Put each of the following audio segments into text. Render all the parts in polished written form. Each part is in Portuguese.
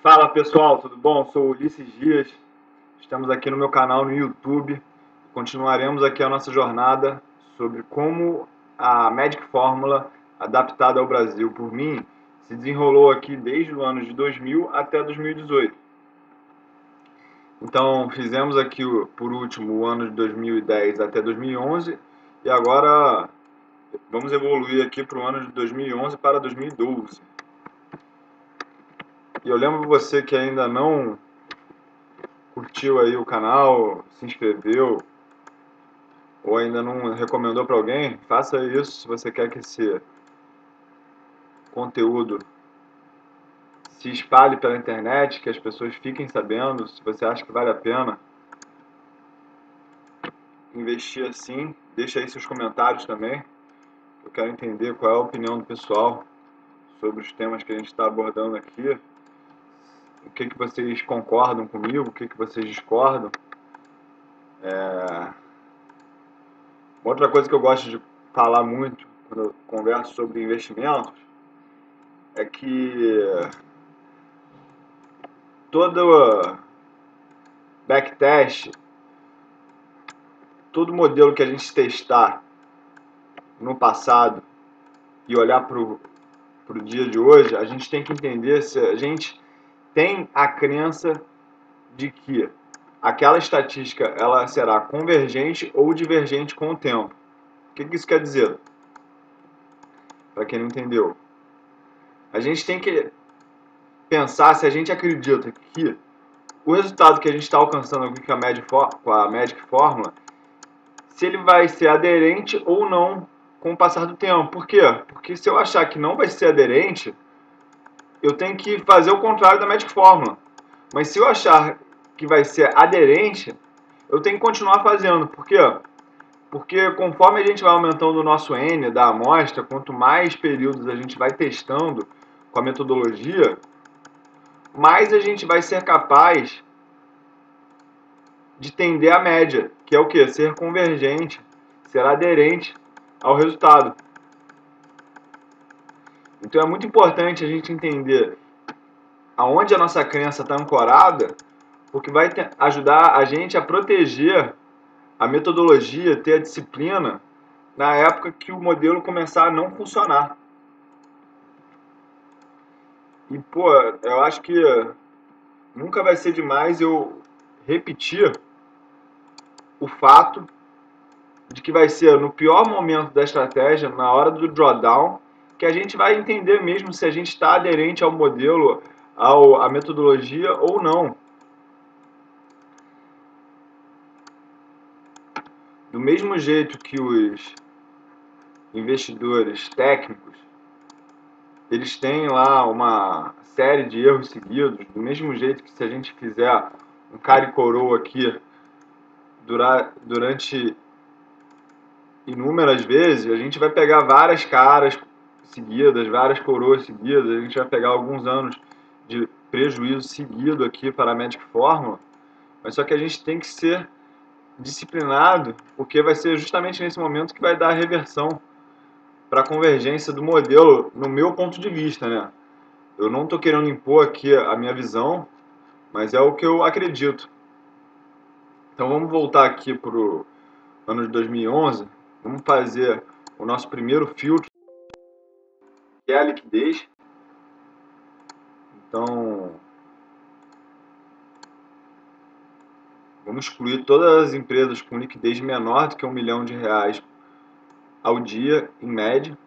Fala pessoal, tudo bom? Sou o Ulisses Dias, estamos aqui no meu canal no YouTube. Continuaremos aqui a nossa jornada sobre como a Magic Fórmula, adaptada ao Brasil por mim, se desenrolou aqui desde o ano de 2000 até 2018. Então fizemos aqui por último o ano de 2010 até 2011 e agora vamos evoluir aqui para o ano de 2011 para 2012. E eu lembro você que ainda não curtiu aí o canal, se inscreveu ou ainda não recomendou para alguém, faça isso se você quer que esse conteúdo se espalhe pela internet, que as pessoas fiquem sabendo. Se você acha que vale a pena investir assim, deixa aí seus comentários também. Eu quero entender qual é a opinião do pessoal sobre os temas que a gente está abordando aqui. O que vocês concordam comigo, o que vocês discordam. Outra coisa que eu gosto de falar muito quando eu converso sobre investimentos é que todo backtest, todo modelo que a gente testar no passado e olhar para o dia de hoje, a gente tem que entender se a gente tem a crença de que aquela estatística ela será convergente ou divergente com o tempo. O que isso quer dizer? Para quem não entendeu, a gente tem que pensar se a gente acredita que o resultado que a gente está alcançando aqui com a Magic Fórmula, se ele vai ser aderente ou não com o passar do tempo. Por quê? Porque se eu achar que não vai ser aderente, eu tenho que fazer o contrário da Magic Fórmula. Mas se eu achar que vai ser aderente, eu tenho que continuar fazendo. Por quê? Porque conforme a gente vai aumentando o nosso N da amostra, quanto mais períodos a gente vai testando com a metodologia, mais a gente vai ser capaz de tender à média, que é o que? Ser convergente, ser aderente ao resultado. Então é muito importante a gente entender aonde a nossa crença está ancorada, porque vai ajudar a gente a proteger a metodologia, ter a disciplina na época que o modelo começar a não funcionar. E, pô, eu acho que nunca vai ser demais eu repetir o fato de que vai ser no pior momento da estratégia, na hora do drawdown, que a gente vai entender mesmo se a gente está aderente ao modelo, à metodologia ou não. Do mesmo jeito que os investidores técnicos, eles têm lá uma série de erros seguidos, do mesmo jeito que se a gente fizer um cara e coroa aqui durante inúmeras vezes, a gente vai pegar várias caras seguidas, várias coroas seguidas, a gente vai pegar alguns anos de prejuízo seguido aqui para a Magic Fórmula, mas só que a gente tem que ser disciplinado, porque vai ser justamente nesse momento que vai dar a reversão para a convergência do modelo, no meu ponto de vista, né? Eu não estou querendo impor aqui a minha visão, mas é o que eu acredito. Então vamos voltar aqui para o ano de 2011, vamos fazer o nosso primeiro filtro, que é a liquidez. Então, vamos excluir todas as empresas com liquidez menor do que R$1 milhão ao dia, em média.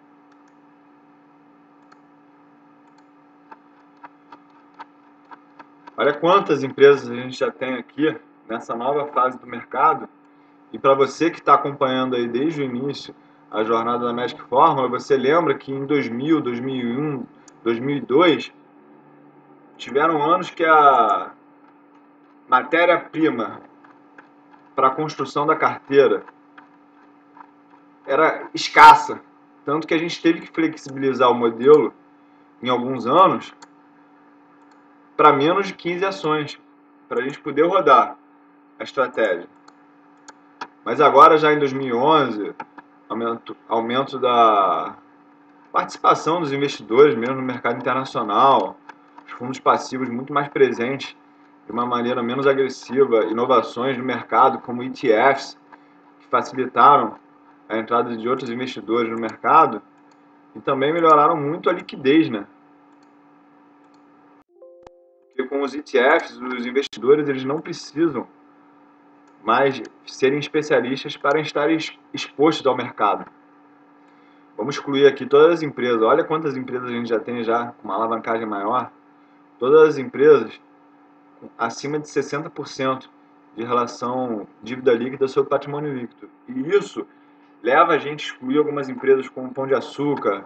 Olha quantas empresas a gente já tem aqui nessa nova fase do mercado. E para você que está acompanhando aí desde o início a jornada da Magic Fórmula, você lembra que em 2000, 2001, 2002, tiveram anos que a matéria-prima para a construção da carteira era escassa. Tanto que a gente teve que flexibilizar o modelo em alguns anos para menos de 15 ações, para a gente poder rodar a estratégia. Mas agora, já em 2011, aumento da participação dos investidores mesmo no mercado internacional, os fundos passivos muito mais presentes de uma maneira menos agressiva, inovações no mercado como ETFs, que facilitaram a entrada de outros investidores no mercado e também melhoraram muito a liquidez, né? Porque com os ETFs, os investidores eles não precisam mais serem especialistas para estarem expostos ao mercado. Vamos excluir aqui todas as empresas. Olha quantas empresas a gente já tem já com uma alavancagem maior. Todas as empresas acima de 60% de relação dívida líquida sobre patrimônio líquido. E isso leva a gente a excluir algumas empresas como Pão de Açúcar,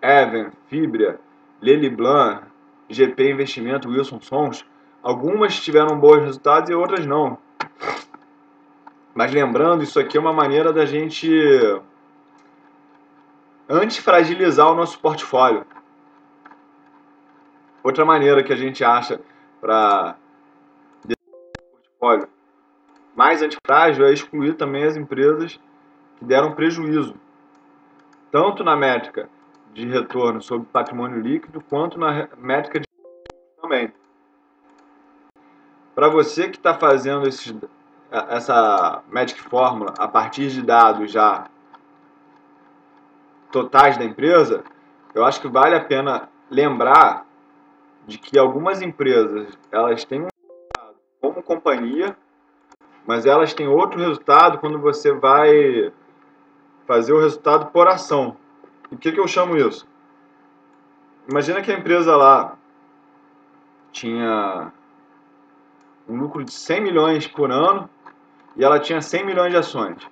Even, Fibria, Lely Blanc, GP Investimento, Wilson Sons. Algumas tiveram bons resultados e outras não. Mas lembrando, isso aqui é uma maneira da gente antifragilizar o nosso portfólio. Outra maneira que a gente acha para portfólio mais antifrágil é excluir também as empresas que deram prejuízo, tanto na métrica de retorno sobre patrimônio líquido, quanto na métrica de também. Para você que está fazendo essa Magic Fórmula a partir de dados já totais da empresa, eu acho que vale a pena lembrar de que algumas empresas elas têm um resultado como companhia, mas elas têm outro resultado quando você vai fazer o resultado por ação. E o que eu chamo isso? Imagina que a empresa lá tinha um lucro de 100 milhões por ano e ela tinha 100 milhões de ações.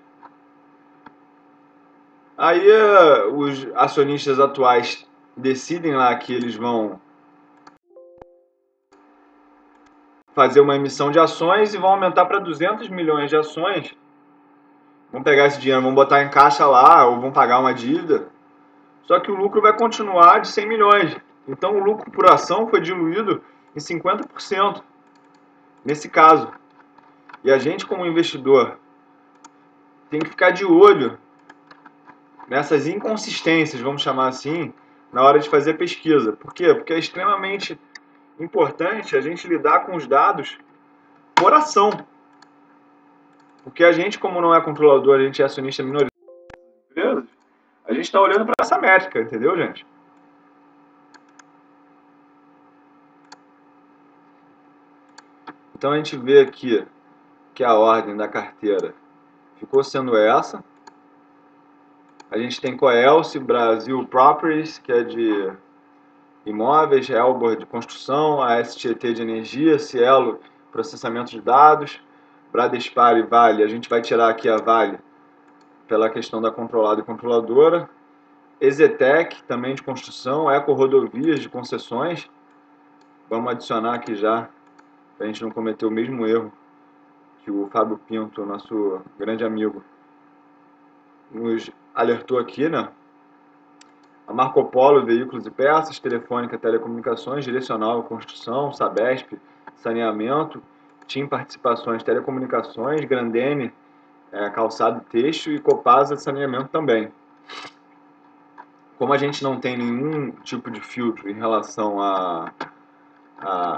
Aí os acionistas atuais decidem lá que eles vão fazer uma emissão de ações e vão aumentar para 200 milhões de ações. Vão pegar esse dinheiro, vão botar em caixa lá ou vão pagar uma dívida. Só que o lucro vai continuar de 100 milhões. Então o lucro por ação foi diluído em 50% nesse caso. E a gente como investidor tem que ficar de olho nessas inconsistências, vamos chamar assim, na hora de fazer pesquisa. Por quê? Porque é extremamente importante a gente lidar com os dados por ação. Porque a gente, como não é controlador, a gente é acionista minoritário das empresas, a gente está olhando para essa métrica, entendeu, gente? Então a gente vê aqui que a ordem da carteira ficou sendo essa. A gente tem Coelce, Brasil Properties, que é de imóveis, Elbor de construção, a STT de energia, Cielo, processamento de dados, Bradespar e Vale. A gente vai tirar aqui a Vale pela questão da controlada e controladora. Exetec, também de construção, Eco Rodovias de concessões. Vamos adicionar aqui já, para a gente não cometer o mesmo erro que o Fábio Pinto, nosso grande amigo, nos alertou aqui, né? A Marco Polo, veículos e peças, Telefônica, telecomunicações, Direcional, construção, Sabesp, saneamento, TIM Participações, telecomunicações, Grandene, calçado e têxtil e Copasa, saneamento também. Como a gente não tem nenhum tipo de filtro em relação a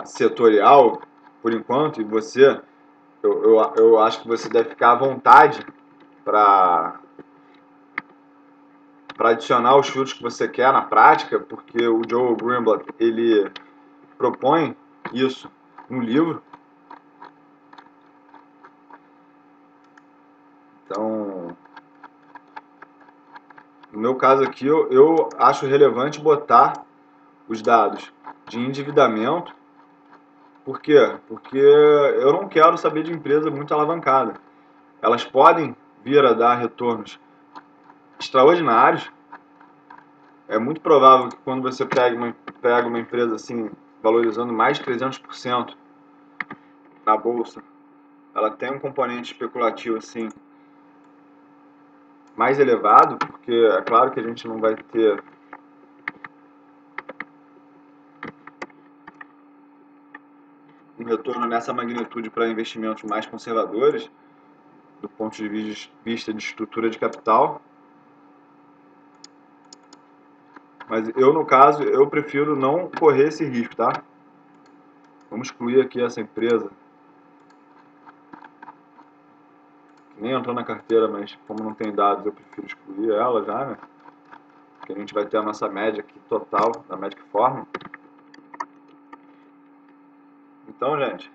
setorial, por enquanto, e você, eu acho que você deve ficar à vontade para adicionar os filtros que você quer na prática, porque o Joe Greenblatt, ele propõe isso no livro. Então, no meu caso aqui, eu acho relevante botar os dados de endividamento. Por quê? Porque eu não quero saber de empresa muito alavancada. Elas podem vir a dar retornos extraordinários. É muito provável que quando você pega uma empresa assim, valorizando mais de 300% na bolsa, ela tem um componente especulativo assim mais elevado, porque é claro que a gente não vai ter um retorno nessa magnitude para investimentos mais conservadores, do ponto de vista de estrutura de capital. Mas eu, no caso, eu prefiro não correr esse risco, tá? Vamos excluir aqui essa empresa, que nem entrou na carteira, mas como não tem dados, eu prefiro excluir ela já, né? Porque a gente vai ter a nossa média aqui total da Magic Formula. Então, gente,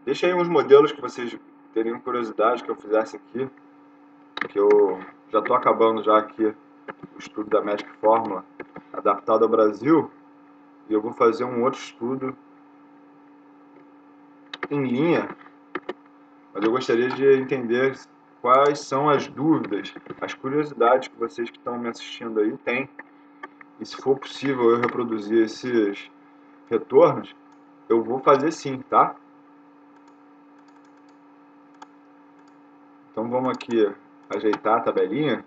deixa aí uns modelos que vocês teriam curiosidade que eu fizesse aqui, que eu já estou acabando já aqui o estudo da Magic Formula adaptado ao Brasil, e eu vou fazer um outro estudo em linha, mas eu gostaria de entender quais são as dúvidas, as curiosidades que vocês que estão me assistindo aí têm, e se for possível eu reproduzir esses retornos, eu vou fazer sim, tá? Então vamos aqui ajeitar a tabelinha,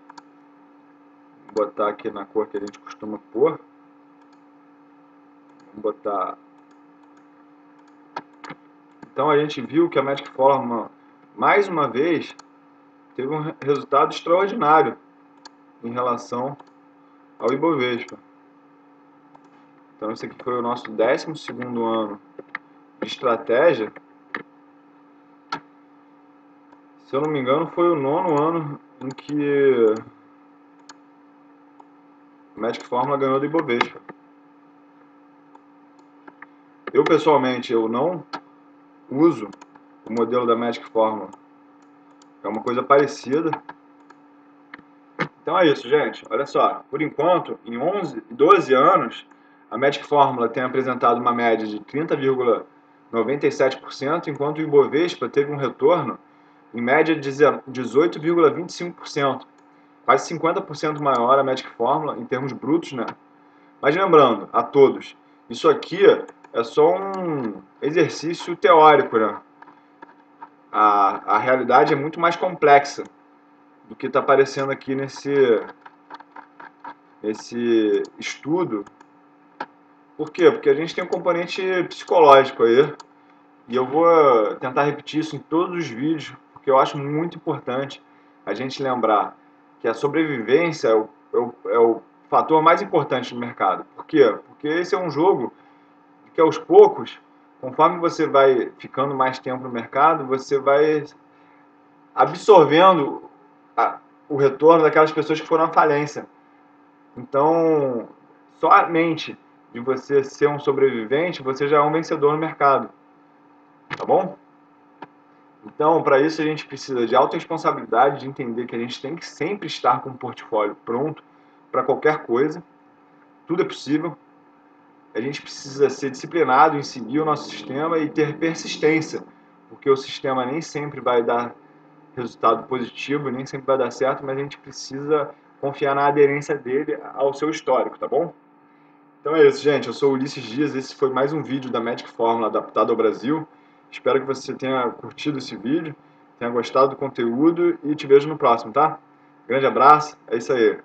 botar aqui na cor que a gente costuma pôr, vamos botar. Então a gente viu que a Magic Formula, mais uma vez, teve um resultado extraordinário em relação ao Ibovespa. Então esse aqui foi o nosso 12º ano de estratégia. Se eu não me engano, foi o 9º ano em que a Magic Formula ganhou do Ibovespa. Eu pessoalmente eu não uso o modelo da Magic Formula. É uma coisa parecida. Então é isso, gente. Olha só. Por enquanto, em 12 anos, a Magic Formula tem apresentado uma média de 30,97%, enquanto o Ibovespa teve um retorno em média de 18,25%. Quase 50% maior a Magic Formula em termos brutos, né? Mas lembrando a todos, isso aqui é só um exercício teórico, né? A realidade é muito mais complexa do que está aparecendo aqui nesse estudo. Por quê? Porque a gente tem um componente psicológico aí, e eu vou tentar repetir isso em todos os vídeos, porque eu acho muito importante a gente lembrar que a sobrevivência é o fator mais importante no mercado. Por quê? Porque esse é um jogo que aos poucos, conforme você vai ficando mais tempo no mercado, você vai absorvendo o retorno daquelas pessoas que foram à falência. Então, somente de você ser um sobrevivente, você já é um vencedor no mercado. Tá bom? Então, para isso a gente precisa de autorresponsabilidade, de entender que a gente tem que sempre estar com um portfólio pronto para qualquer coisa. Tudo é possível. A gente precisa ser disciplinado em seguir o nosso sistema e ter persistência, porque o sistema nem sempre vai dar resultado positivo, nem sempre vai dar certo, mas a gente precisa confiar na aderência dele ao seu histórico, tá bom? Então é isso, gente. Eu sou o Ulisses Dias, esse foi mais um vídeo da Magic Formula adaptado ao Brasil. Espero que você tenha curtido esse vídeo, tenha gostado do conteúdo e te vejo no próximo, tá? Grande abraço, é isso aí.